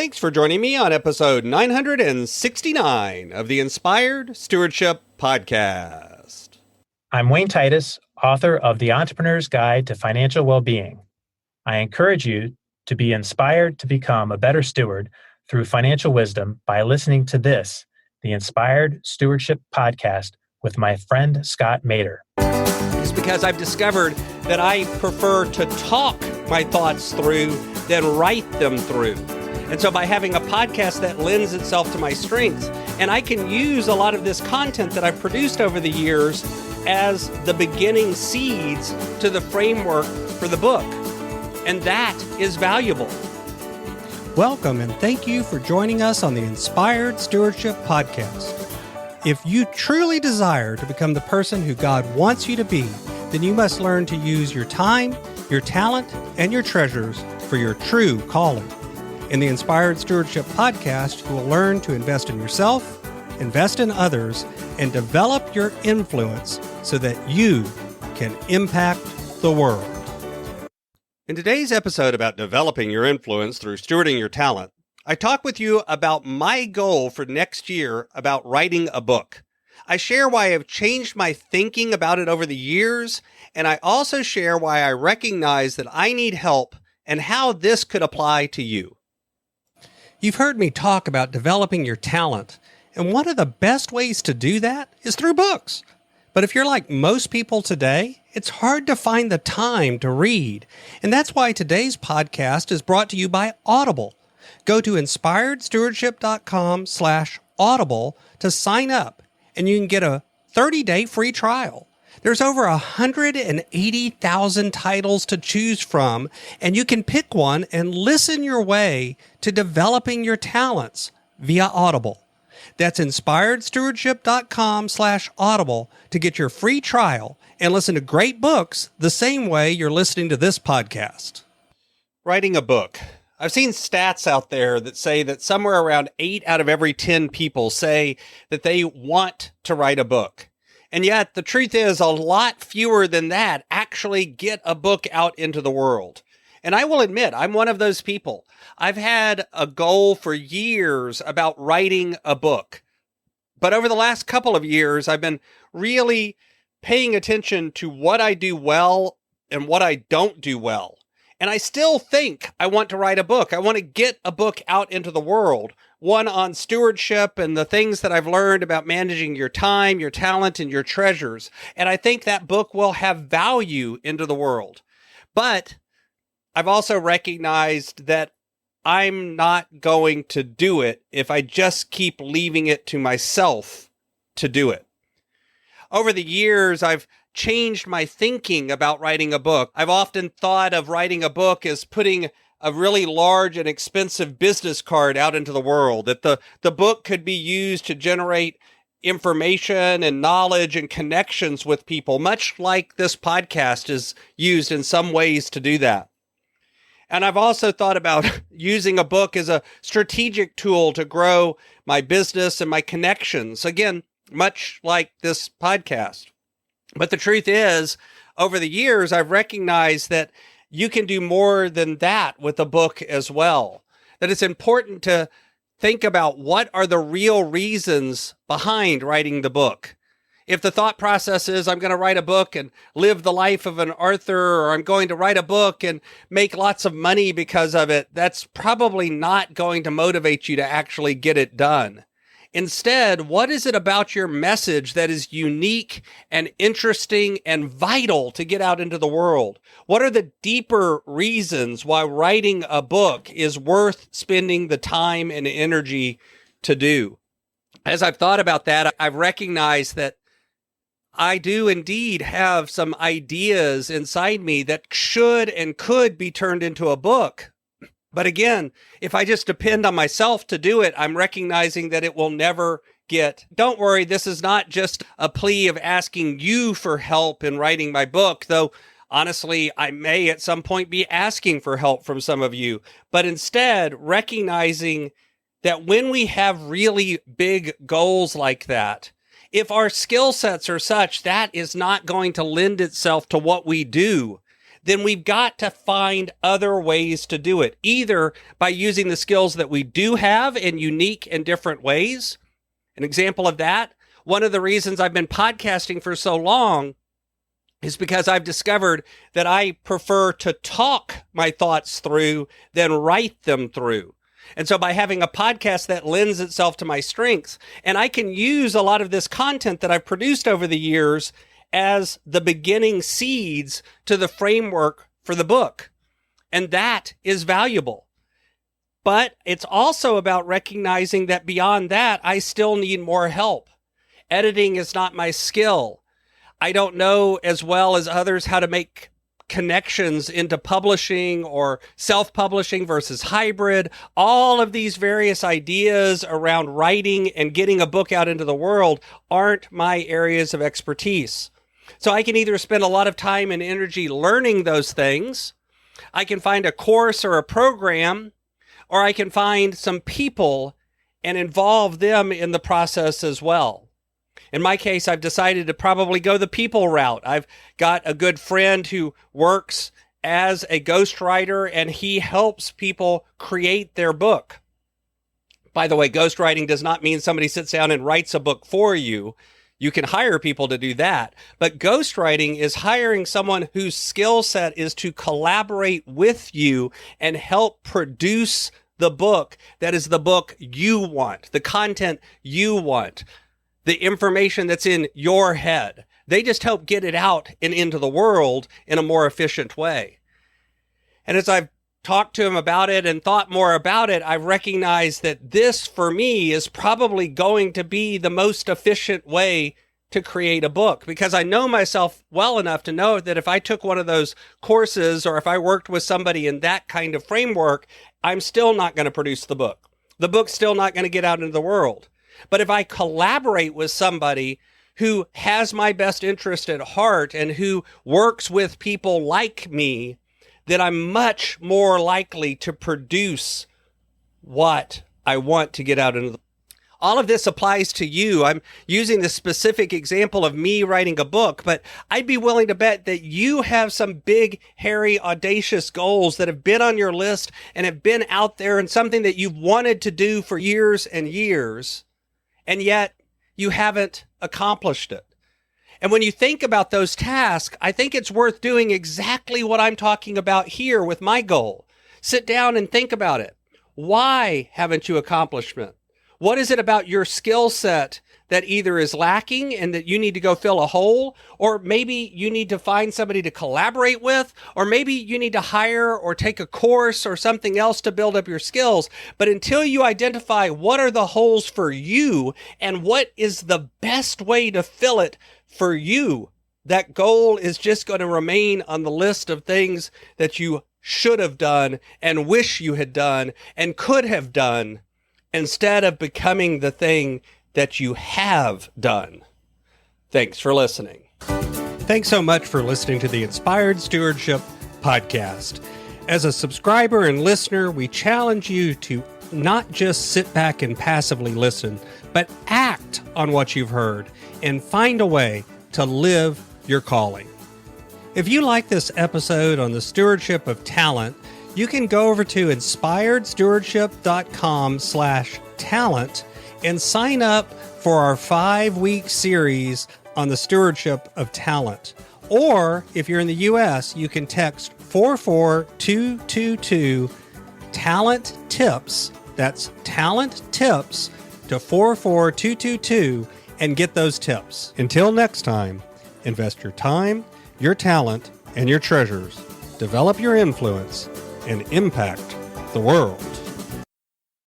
Thanks for joining me on episode 969 of the Inspired Stewardship Podcast. I'm Wayne Titus, author of The Entrepreneur's Guide to Financial Well-Being. I encourage you to be inspired to become a better steward through financial wisdom by listening to this, the Inspired Stewardship Podcast with my friend Scott Mater. It's because I've discovered that I prefer to talk my thoughts through than write them through. And so by having a podcast that lends itself to my strengths, and I can use a lot of this content that I've produced over the years as the beginning seeds to the framework for the book. And that is valuable. Welcome and thank you for joining us on the Inspired Stewardship Podcast. If you truly desire to become the person who God wants you to be, then you must learn to use your time, your talent, and your treasures for your true calling. In the Inspired Stewardship Podcast, you will learn to invest in yourself, invest in others, and develop your influence so that you can impact the world. In today's episode about developing your influence through stewarding your talent, I talk with you about my goal for next year about writing a book. I share why I've changed my thinking about it over the years, and I also share why I recognize that I need help and how this could apply to you. You've heard me talk about developing your talent, and one of the best ways to do that is through books. But if you're like most people today, it's hard to find the time to read. And that's why today's podcast is brought to you by Audible. Go to inspiredstewardship.com/audible to sign up, and you can get a 30-day free trial. There's over 180,000 titles to choose from, and you can pick one and listen your way to developing your talents via Audible. That's inspiredstewardship.com/audible to get your free trial and listen to great books the same way you're listening to this podcast. Writing a book. I've seen stats out there that say that somewhere around 8 out of every 10 people say that they want to write a book. And yet, the truth is, a lot fewer than that actually get a book out into the world. And I will admit, I'm one of those people. I've had a goal for years about writing a book. But over the last couple of years, I've been really paying attention to what I do well and what I don't do well. And I still think I want to write a book. I want to get a book out into the world. One on stewardship and the things that I've learned about managing your time, your talent, and your treasures. And I think that book will have value into the world. But I've also recognized that I'm not going to do it if I just keep leaving it to myself to do it. Over the years, I've changed my thinking about writing a book. I've often thought of writing a book as putting a really large and expensive business card out into the world, that the book could be used to generate information and knowledge and connections with people, much like this podcast is used in some ways to do that. And I've also thought about using a book as a strategic tool to grow my business and my connections, again, much like this podcast. But the truth is, over the years, I've recognized that you can do more than that with a book as well. That it's important to think about what are the real reasons behind writing the book. If the thought process is, I'm going to write a book and live the life of an author, or I'm going to write a book and make lots of money because of it, that's probably not going to motivate you to actually get it done. Instead, what is it about your message that is unique and interesting and vital to get out into the world? What are the deeper reasons why writing a book is worth spending the time and energy to do? As I've thought about that, I've recognized that I do indeed have some ideas inside me that should and could be turned into a book. But again, if I just depend on myself to do it, I'm recognizing that it will never get. Don't worry, this is not just a plea of asking you for help in writing my book, though honestly, I may at some point be asking for help from some of you, but instead recognizing that when we have really big goals like that, if our skill sets are such, that is not going to lend itself to what we do. then we've got to find other ways to do it, either by using the skills that we do have in unique and different ways. An example of that, one of the reasons I've been podcasting for so long is because I've discovered that I prefer to talk my thoughts through than write them through. And so by having a podcast that lends itself to my strengths, and I can use a lot of this content that I've produced over the years as the beginning seeds to the framework for the book. And that is valuable. But it's also about recognizing that beyond that, I still need more help. Editing is not my skill. I don't know as well as others how to make connections into publishing or self-publishing versus hybrid. All of these various ideas around writing and getting a book out into the world aren't my areas of expertise. So I can either spend a lot of time and energy learning those things, I can find a course or a program, or I can find some people and involve them in the process as well. In my case, I've decided to probably go the people route. I've got a good friend who works as a ghostwriter, and he helps people create their book. By the way, ghostwriting does not mean somebody sits down and writes a book for you. You can hire people to do that. But ghostwriting is hiring someone whose skill set is to collaborate with you and help produce the book that is the book you want, the content you want, the information that's in your head. They just help get it out and into the world in a more efficient way. And as I've talked to him about it and thought more about it, I've recognized that this, for me, is probably going to be the most efficient way to create a book, because I know myself well enough to know that if I took one of those courses or if I worked with somebody in that kind of framework, I'm still not going to produce the book. The book's still not going to get out into the world. But if I collaborate with somebody who has my best interest at heart and who works with people like me, then I'm much more likely to produce what I want to get out into the world. All of this applies to you. I'm using the specific example of me writing a book, but I'd be willing to bet that you have some big, hairy, audacious goals that have been on your list and have been out there and something that you've wanted to do for years and years, and yet you haven't accomplished it. And when you think about those tasks, I think it's worth doing exactly what I'm talking about here with my goal. Sit down and think about it. Why haven't you accomplished it? What is it about your skill set that either is lacking and that you need to go fill a hole, or maybe you need to find somebody to collaborate with, or maybe you need to hire or take a course or something else to build up your skills. But until you identify what are the holes for you and what is the best way to fill it for you, that goal is just going to remain on the list of things that you should have done and wish you had done and could have done, instead of becoming the thing that you have done. Thanks for listening. Thanks so much for listening to the Inspired Stewardship podcast. As a subscriber and listener, we challenge you to not just sit back and passively listen, but act on what you've heard and find a way to live your calling. If you like this episode on the stewardship of talent, you can go over to inspiredstewardship.com/talent and sign up for our 5-week series on the stewardship of talent. Or if you're in the U.S., you can text 44222 talent tips. That's talent tips to 44222 and get those tips. Until next time, invest your time, your talent, and your treasures. Develop your influence and impact the world.